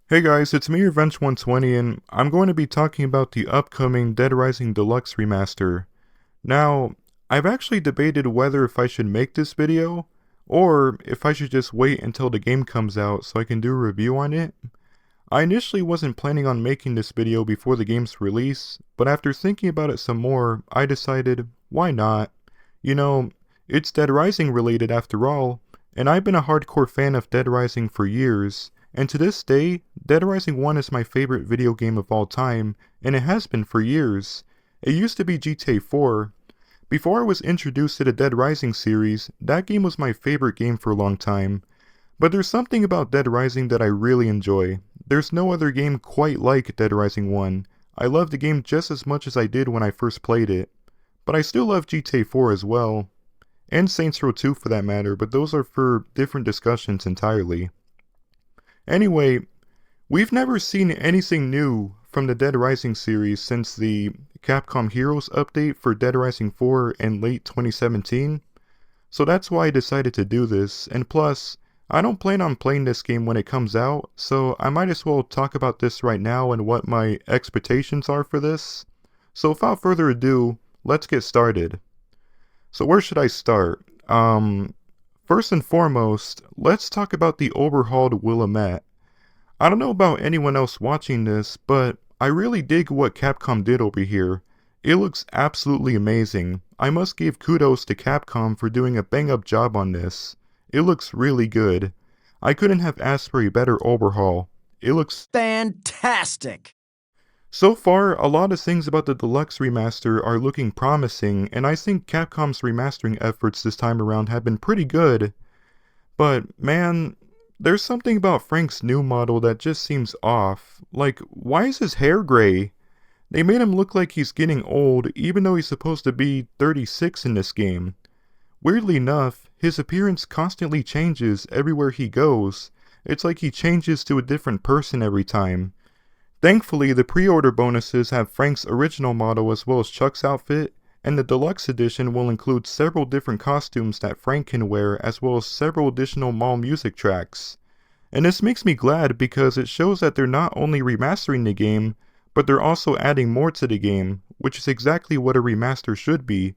Hey guys, it's me, Revenge120, and I'm going to be talking about the upcoming Dead Rising Deluxe Remaster. Now, I've actually debated whether if I should make this video, or if I should just wait until the game comes out so I can do a review on it. I initially wasn't planning on making this video before the game's release, but after thinking about it some more, I decided, why not? You know, it's Dead Rising related after all, and I've been a hardcore fan of Dead Rising for years, and to this day, Dead Rising 1 is my favorite video game of all time, and it has been for years. It used to be GTA 4. Before I was introduced to the Dead Rising series, that game was my favorite game for a long time. But there's something about Dead Rising that I really enjoy. There's no other game quite like Dead Rising 1. I love the game just as much as I did when I first played it. But I still love GTA 4 as well. And Saints Row 2 for that matter, but those are for different discussions entirely. Anyway, we've never seen anything new from the Dead Rising series since the Capcom Heroes update for Dead Rising 4 in late 2017. So that's why I decided to do this, and plus, I don't plan on playing this game when it comes out, so I might as well talk about this right now and what my expectations are for this. So without further ado, let's get started. So where should I start? First and foremost, let's talk about the overhauled Willamette. I don't know about anyone else watching this, but I really dig what Capcom did over here. It looks absolutely amazing. I must give kudos to Capcom for doing a bang-up job on this. It looks really good. I couldn't have asked for a better overhaul. It looks Fantastic! so far, a lot of things about the Deluxe Remaster are looking promising, and I think Capcom's remastering efforts this time around have been pretty good. But, man, there's something about Frank's new model that just seems off. Like, why is his hair gray? They made him look like he's getting old, even though he's supposed to be 36 in this game. Weirdly enough, his appearance constantly changes everywhere he goes. It's like he changes to a different person every time. Thankfully, the pre-order bonuses have Frank's original model as well as Chuck's outfit, and the deluxe edition will include several different costumes that Frank can wear as well as several additional mall music tracks. And this makes me glad because it shows that they're not only remastering the game, but they're also adding more to the game, which is exactly what a remaster should be.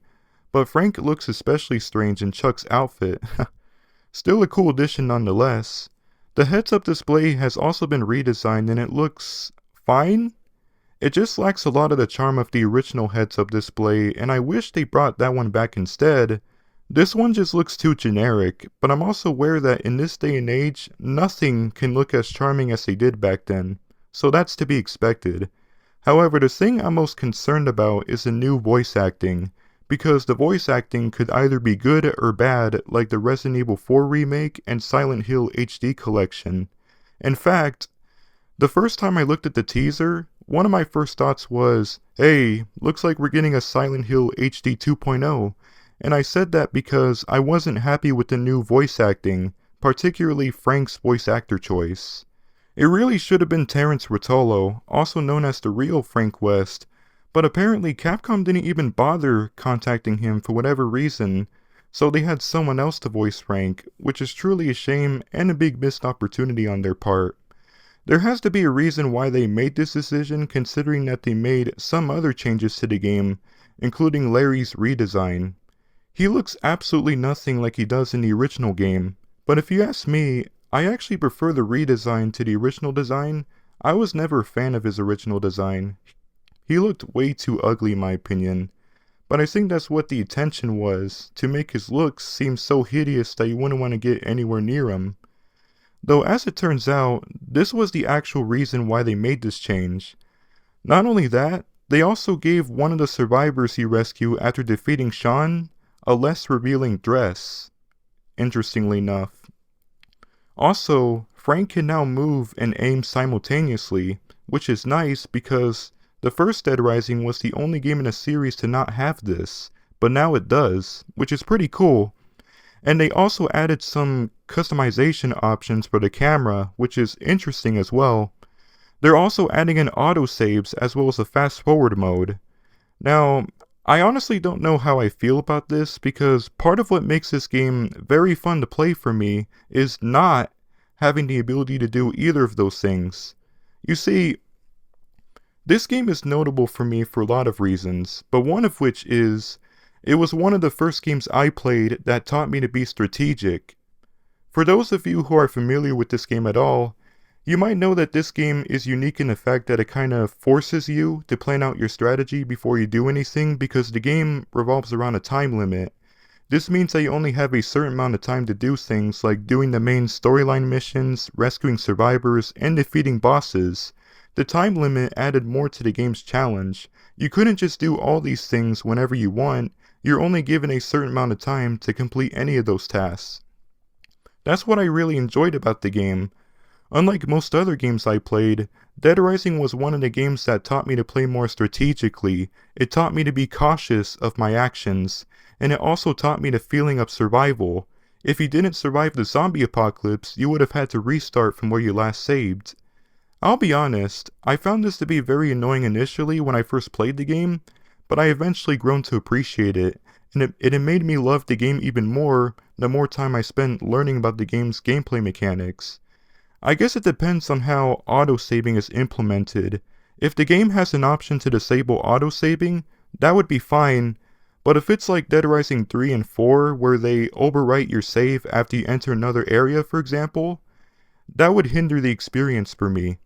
But Frank looks especially strange in Chuck's outfit. Still a cool addition nonetheless. The heads-up display has also been redesigned and it looks fine. It just lacks a lot of the charm of the original heads-up display, and I wish they brought that one back instead. This one just looks too generic, but I'm also aware that in this day and age, nothing can look as charming as they did back then, so that's to be expected. However, the thing I'm most concerned about is the new voice acting, because the voice acting could either be good or bad like the Resident Evil 4 remake and Silent Hill HD collection. In fact, the first time I looked at the teaser, one of my first thoughts was, hey, looks like we're getting a Silent Hill HD 2.0, and I said that because I wasn't happy with the new voice acting, particularly Frank's voice actor choice. It really should have been Terrence Rotolo, also known as the real Frank West, but apparently Capcom didn't even bother contacting him for whatever reason, so they had someone else to voice Frank, which is truly a shame and a big missed opportunity on their part. There has to be a reason why they made this decision considering that they made some other changes to the game, including Larry's redesign. He looks absolutely nothing like he does in the original game, but if you ask me, I actually prefer the redesign to the original design. I was never a fan of his original design. He looked way too ugly in my opinion, but I think that's what the intention was, to make his looks seem so hideous that you wouldn't want to get anywhere near him. Though as it turns out, this was the actual reason why they made this change. Not only that, they also gave one of the survivors he rescued after defeating Sean a less revealing dress, interestingly enough. Also, Frank can now move and aim simultaneously, which is nice because the first Dead Rising was the only game in the series to not have this, but now it does, which is pretty cool. And they also added some customization options for the camera, which is interesting as well. They're also adding in autosaves as well as a fast forward mode. Now, I honestly don't know how I feel about this because part of what makes this game very fun to play for me is not having the ability to do either of those things. You see, this game is notable for me for a lot of reasons, but one of which is, it was one of the first games I played that taught me to be strategic. For those of you who are familiar with this game at all, you might know that this game is unique in the fact that it kind of forces you to plan out your strategy before you do anything because the game revolves around a time limit. This means that you only have a certain amount of time to do things like doing the main storyline missions, rescuing survivors, and defeating bosses. The time limit added more to the game's challenge. You couldn't just do all these things whenever you want, you're only given a certain amount of time to complete any of those tasks. That's what I really enjoyed about the game. Unlike most other games I played, Dead Rising was one of the games that taught me to play more strategically. It taught me to be cautious of my actions, and it also taught me the feeling of survival. If you didn't survive the zombie apocalypse, you would have had to restart from where you last saved. I'll be honest, I found this to be very annoying initially when I first played the game, but I eventually grown to appreciate it, and it made me love the game even more the more time I spent learning about the game's gameplay mechanics. I guess it depends on how autosaving is implemented. If the game has an option to disable autosaving, that would be fine, but if it's like Dead Rising 3 and 4 where they overwrite your save after you enter another area for example, that would hinder the experience for me.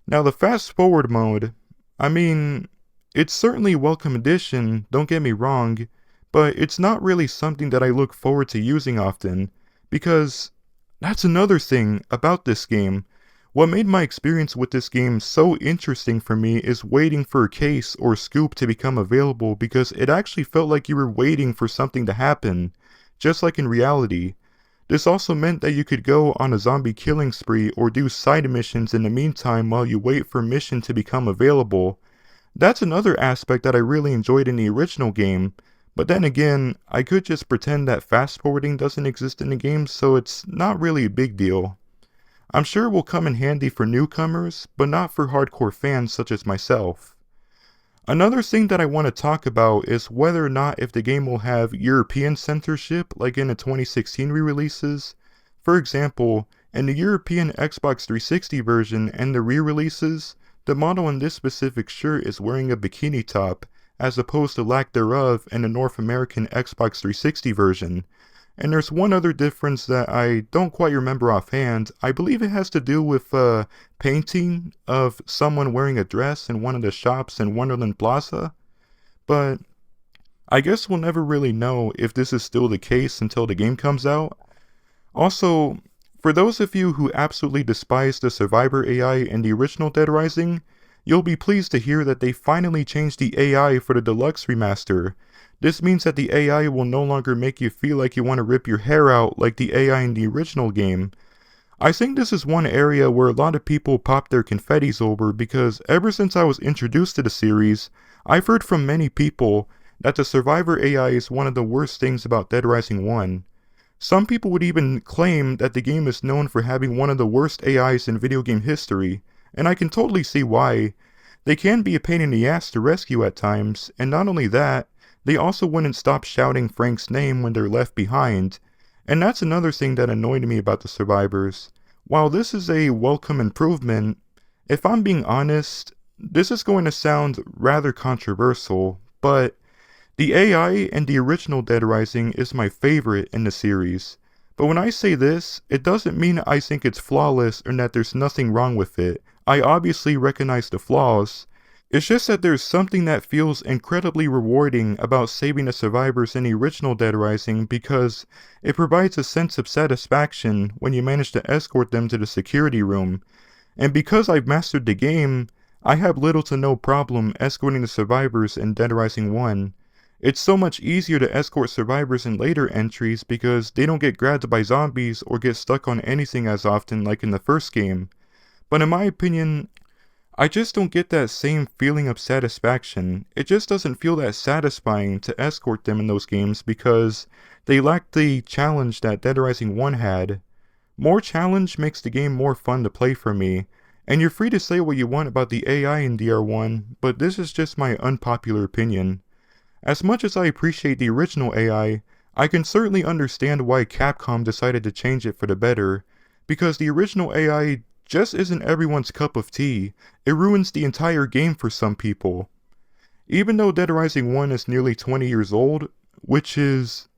Now the fast forward mode, I mean, it's certainly a welcome addition, don't get me wrong, but it's not really something that I look forward to using often, because that's another thing about this game. What made my experience with this game so interesting for me is waiting for a case or scoop to become available because it actually felt like you were waiting for something to happen, just like in reality. This also meant that you could go on a zombie killing spree or do side missions in the meantime while you wait for a mission to become available. That's another aspect that I really enjoyed in the original game. But then again, I could just pretend that fast forwarding doesn't exist in the game, so it's not really a big deal. I'm sure it will come in handy for newcomers, but not for hardcore fans such as myself. Another thing that I want to talk about is whether or not if the game will have European censorship like in the 2016 re-releases. For example, in the European Xbox 360 version and the re-releases, the model in this specific shirt is wearing a bikini top, as opposed to lack thereof in the North American Xbox 360 version. And there's one other difference that I don't quite remember offhand. I believe it has to do with painting of someone wearing a dress in one of the shops in Wonderland Plaza. But I guess we'll never really know if this is still the case until the game comes out. Also, for those of you who absolutely despise the survivor AI in the original Dead Rising, you'll be pleased to hear that they finally changed the AI for the Deluxe Remaster. This means that the AI will no longer make you feel like you want to rip your hair out like the AI in the original game. I think this is one area where a lot of people pop their confettis over because ever since I was introduced to the series, I've heard from many people that the survivor AI is one of the worst things about Dead Rising 1. Some people would even claim that the game is known for having one of the worst AIs in video game history, and I can totally see why. They can be a pain in the ass to rescue at times, and not only that, they also wouldn't stop shouting Frank's name when they're left behind, and that's another thing that annoyed me about the survivors. While this is a welcome improvement, if I'm being honest, this is going to sound rather controversial, but the AI in the original Dead Rising is my favorite in the series. But when I say this, it doesn't mean I think it's flawless or that there's nothing wrong with it. I obviously recognize the flaws. It's just that there's something that feels incredibly rewarding about saving the survivors in the original Dead Rising because it provides a sense of satisfaction when you manage to escort them to the security room. And because I've mastered the game, I have little to no problem escorting the survivors in Dead Rising 1. It's so much easier to escort survivors in later entries because they don't get grabbed by zombies or get stuck on anything as often like in the first game. But in my opinion, I just don't get that same feeling of satisfaction. It just doesn't feel that satisfying to escort them in those games because they lack the challenge that Dead Rising 1 had. More challenge makes the game more fun to play for me, and you're free to say what you want about the AI in DR1, but this is just my unpopular opinion. As much as I appreciate the original AI, I can certainly understand why Capcom decided to change it for the better, because the original AI just isn't everyone's cup of tea. It ruins the entire game for some people. Even though Dead Rising 1 is nearly 20 years old, which is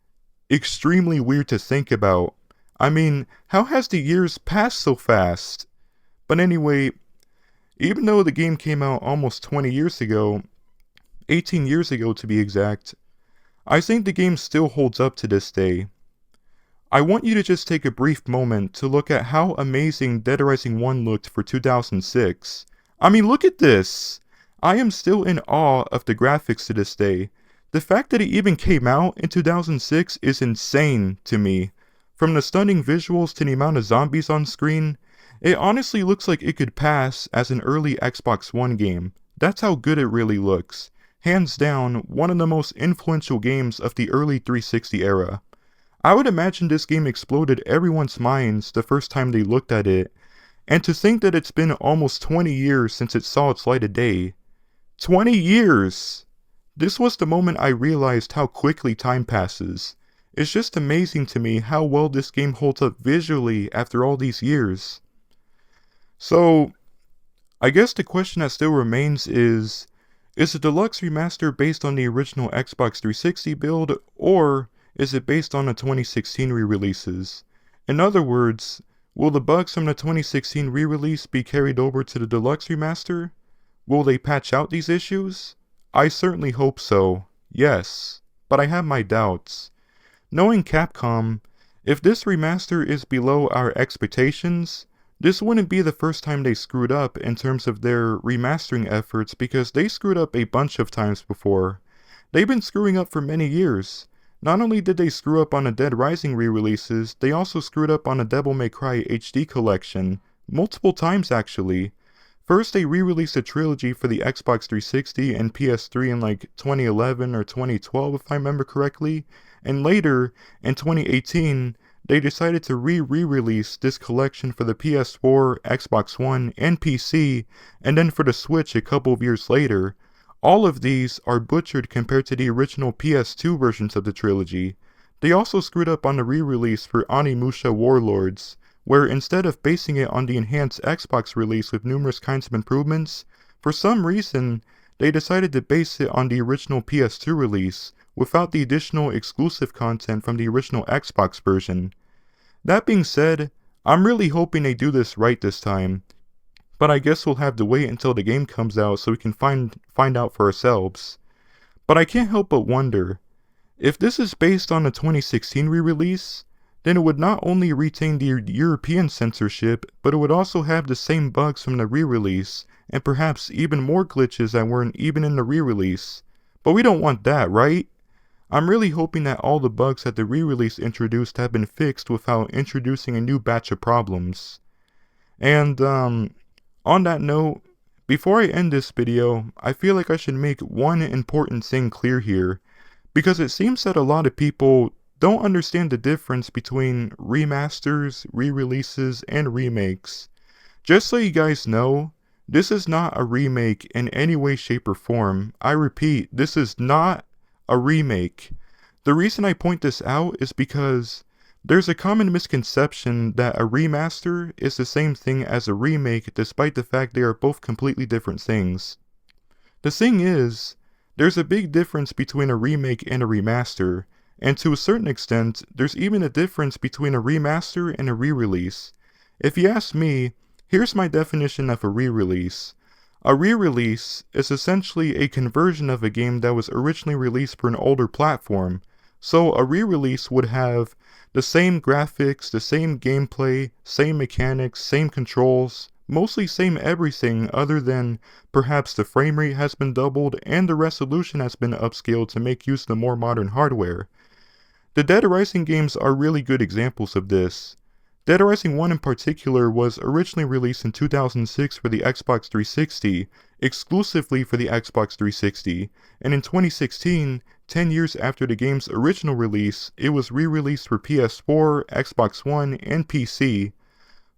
extremely weird to think about. I mean, how has the years passed so fast? But anyway, even though the game came out almost 20 years ago, 18 years ago to be exact, I think the game still holds up to this day. I want you to just take a brief moment to look at how amazing Dead Rising 1 looked for 2006. I mean, look at this! I am still in awe of the graphics to this day. The fact that it even came out in 2006 is insane to me. From the stunning visuals to the amount of zombies on screen, it honestly looks like it could pass as an early Xbox One game. That's how good it really looks. Hands down, one of the most influential games of the early 360 era. I would imagine this game exploded everyone's minds the first time they looked at it, and to think that it's been almost 20 years since it saw its light of day. 20 years! This was the moment I realized how quickly time passes. It's just amazing to me how well this game holds up visually after all these years. So, I guess the question that still remains is the Deluxe Remaster based on the original Xbox 360 build, or is it based on the 2016 re-releases? In other words, will the bugs from the 2016 re-release be carried over to the Deluxe Remaster? Will they patch out these issues? I certainly hope so, yes, but I have my doubts. Knowing Capcom, if this remaster is below our expectations, this wouldn't be the first time they screwed up in terms of their remastering efforts, because they screwed up a bunch of times before. They've been screwing up for many years. Not only did they screw up on the Dead Rising re-releases, they also screwed up on the Devil May Cry HD collection, multiple times actually. First they re-released a trilogy for the Xbox 360 and PS3 in like 2011 or 2012 if I remember correctly, and later, in 2018, they decided to re-release this collection for the PS4, Xbox One, and PC, and then for the Switch a couple of years later. All of these are butchered compared to the original PS2 versions of the trilogy. They also screwed up on the re-release for Onimusha Warlords, where instead of basing it on the enhanced Xbox release with numerous kinds of improvements, for some reason, they decided to base it on the original PS2 release, without the additional exclusive content from the original Xbox version. That being said, I'm really hoping they do this right this time, but I guess we'll have to wait until the game comes out so we can find out for ourselves. But I can't help but wonder, if this is based on the 2016 re-release, then it would not only retain the European censorship, but it would also have the same bugs from the re-release, and perhaps even more glitches that weren't even in the re-release. But we don't want that, right? I'm really hoping that all the bugs that the re-release introduced have been fixed without introducing a new batch of problems. And, on that note, before I end this video, I feel like I should make one important thing clear here, because it seems that a lot of people don't understand the difference between remasters, re-releases, and remakes. Just so you guys know, this is not a remake in any way, shape, or form. I repeat, this is not a remake. The reason I point this out is because there's a common misconception that a remaster is the same thing as a remake, despite the fact they are both completely different things. The thing is, there's a big difference between a remake and a remaster, and to a certain extent, there's even a difference between a remaster and a re-release. If you ask me, here's my definition of a re-release. A re-release is essentially a conversion of a game that was originally released for an older platform. So a re-release would have the same graphics, the same gameplay, same mechanics, same controls, mostly same everything other than perhaps the frame rate has been doubled and the resolution has been upscaled to make use of the more modern hardware. The Dead Rising games are really good examples of this. Dead Rising 1 in particular was originally released in 2006 for the Xbox 360, exclusively for the Xbox 360, and in 2016, 10 years after the game's original release, it was re-released for PS4, Xbox One, and PC.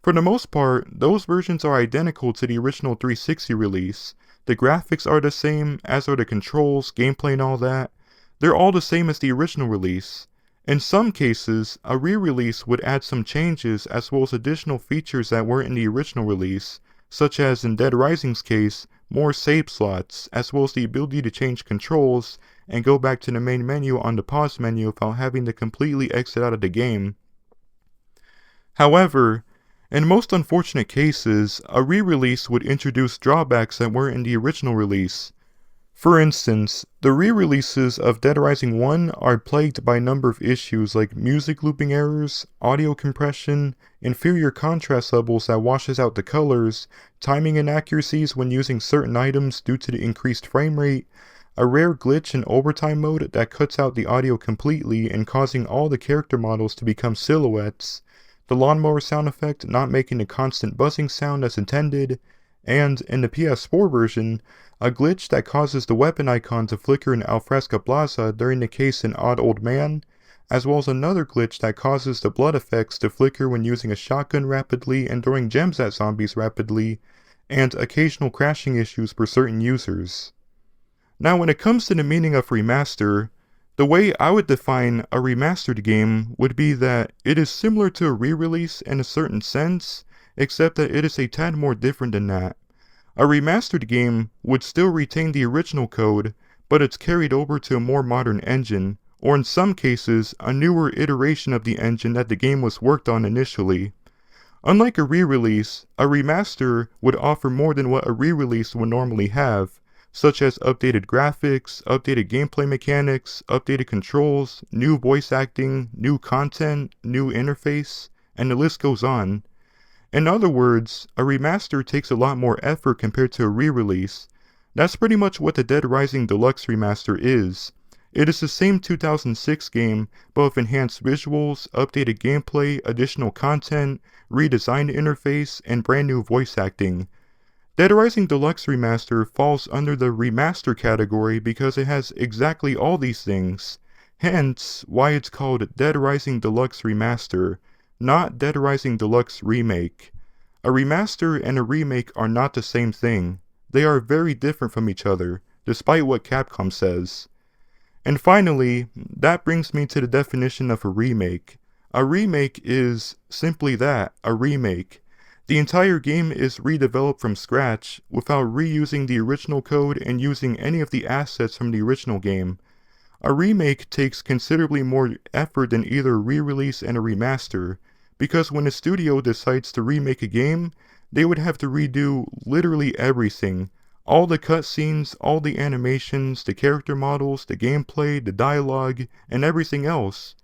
For the most part, those versions are identical to the original 360 release. The graphics are the same, as are the controls, gameplay, and all that. They're all the same as the original release. In some cases, a re-release would add some changes as well as additional features that weren't in the original release, such as in Dead Rising's case, more save slots, as well as the ability to change controls and go back to the main menu on the pause menu without having to completely exit out of the game. However, in most unfortunate cases, a re-release would introduce drawbacks that weren't in the original release. For instance, the re-releases of Dead Rising 1 are plagued by a number of issues like music looping errors, audio compression, inferior contrast levels that washes out the colors, timing inaccuracies when using certain items due to the increased frame rate, a rare glitch in overtime mode that cuts out the audio completely and causing all the character models to become silhouettes, the lawnmower sound effect not making a constant buzzing sound as intended, and, in the PS4 version, a glitch that causes the weapon icon to flicker in Alfresca Plaza during the case in Odd Old Man, as well as another glitch that causes the blood effects to flicker when using a shotgun rapidly and throwing gems at zombies rapidly, and occasional crashing issues for certain users. Now when it comes to the meaning of remaster, the way I would define a remastered game would be that it is similar to a re-release in a certain sense, except that it is a tad more different than that. A remastered game would still retain the original code, but it's carried over to a more modern engine, or in some cases, a newer iteration of the engine that the game was worked on initially. Unlike a re-release, a remaster would offer more than what a re-release would normally have, such as updated graphics, updated gameplay mechanics, updated controls, new voice acting, new content, new interface, and the list goes on. In other words, a remaster takes a lot more effort compared to a re-release. That's pretty much what the Dead Rising Deluxe Remaster is. It is the same 2006 game, but with enhanced visuals, updated gameplay, additional content, redesigned interface, and brand new voice acting. Dead Rising Deluxe Remaster falls under the remaster category because it has exactly all these things. Hence, why it's called Dead Rising Deluxe Remaster, not Dead Rising Deluxe Remake. A remaster and a remake are not the same thing. They are very different from each other, despite what Capcom says. And finally, that brings me to the definition of a remake. A remake is simply that, a remake. The entire game is redeveloped from scratch, without reusing the original code and using any of the assets from the original game. A remake takes considerably more effort than either a re-release and a remaster, because when a studio decides to remake a game, they would have to redo literally everything. All the cutscenes, all the animations, the character models, the gameplay, the dialogue, and everything else.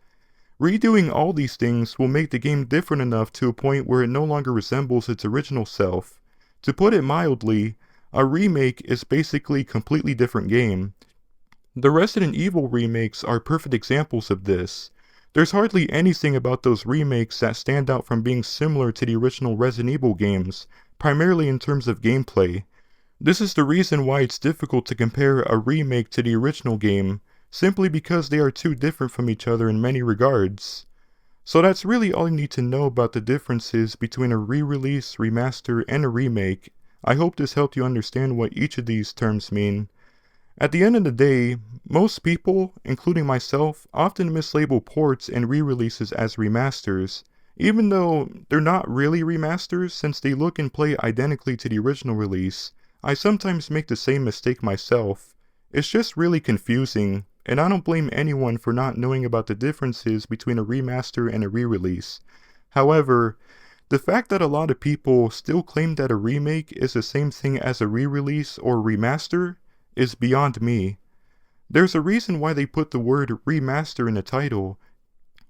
Redoing all these things will make the game different enough to a point where it no longer resembles its original self. To put it mildly, a remake is basically a completely different game. The Resident Evil remakes are perfect examples of this. There's hardly anything about those remakes that stand out from being similar to the original Resident Evil games, primarily in terms of gameplay. This is the reason why it's difficult to compare a remake to the original game, simply because they are too different from each other in many regards. So that's really all you need to know about the differences between a re-release, remaster, and a remake. I hope this helped you understand what each of these terms mean. At the end of the day, most people, including myself, often mislabel ports and re-releases as remasters, even though they're not really remasters since they look and play identically to the original release. I sometimes make the same mistake myself. It's just really confusing, and I don't blame anyone for not knowing about the differences between a remaster and a re-release. However, the fact that a lot of people still claim that a remake is the same thing as a re-release or remaster is beyond me. There's a reason why they put the word remaster in the title.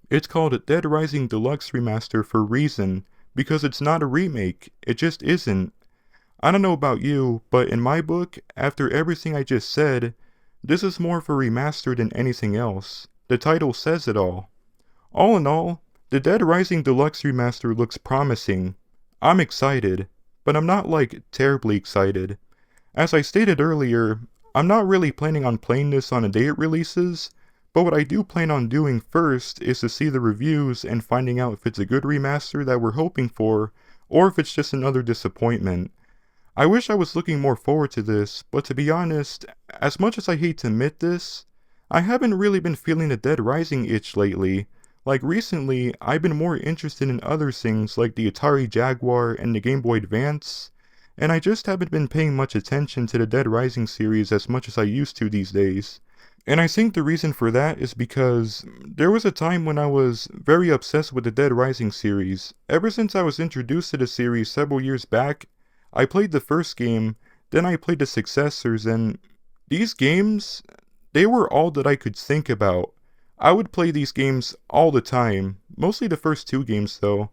It's called Dead Rising Deluxe Remaster for a reason, because it's not a remake, it just isn't. I don't know about you, but in my book, after everything I just said, this is more of a remaster than anything else. The title says it all. All in all, the Dead Rising Deluxe Remaster looks promising. I'm excited, but I'm not terribly excited. As I stated earlier, I'm not really planning on playing this on the day it releases, but what I do plan on doing first is to see the reviews and finding out if it's a good remaster that we're hoping for, or if it's just another disappointment. I wish I was looking more forward to this, but to be honest, as much as I hate to admit this, I haven't really been feeling the Dead Rising itch lately. Like recently, I've been more interested in other things like the Atari Jaguar and the Game Boy Advance, and I just haven't been paying much attention to the Dead Rising series as much as I used to these days. And I think the reason for that is because there was a time when I was very obsessed with the Dead Rising series. Ever since I was introduced to the series several years back, I played the first game, then I played the successors, and these games, they were all that I could think about. I would play these games all the time, mostly the first two games though.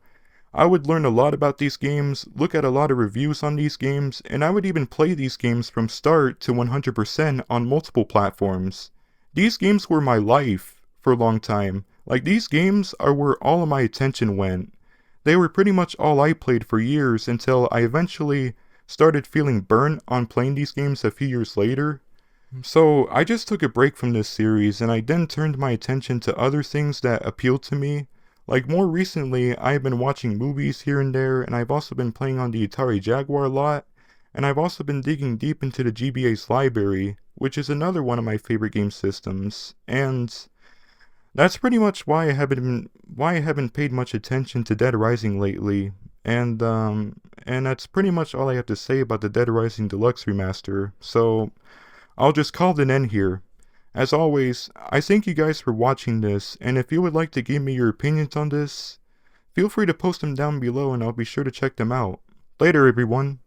I would learn a lot about these games, look at a lot of reviews on these games, and I would even play these games from start to 100% on multiple platforms. These games were my life for a long time. Like, these games are where all of my attention went. They were pretty much all I played for years until I eventually started feeling burnt on playing these games a few years later. So I just took a break from this series and I then turned my attention to other things that appealed to me. Like more recently, I've been watching movies here and there, and I've also been playing on the Atari Jaguar a lot, and I've also been digging deep into the GBA's library, which is another one of my favorite game systems, and that's pretty much why I haven't paid much attention to Dead Rising lately. And that's pretty much all I have to say about the Dead Rising Deluxe Remaster. So I'll just call it an end here. As always, I thank you guys for watching this, and if you would like to give me your opinions on this, feel free to post them down below and I'll be sure to check them out. Later everyone.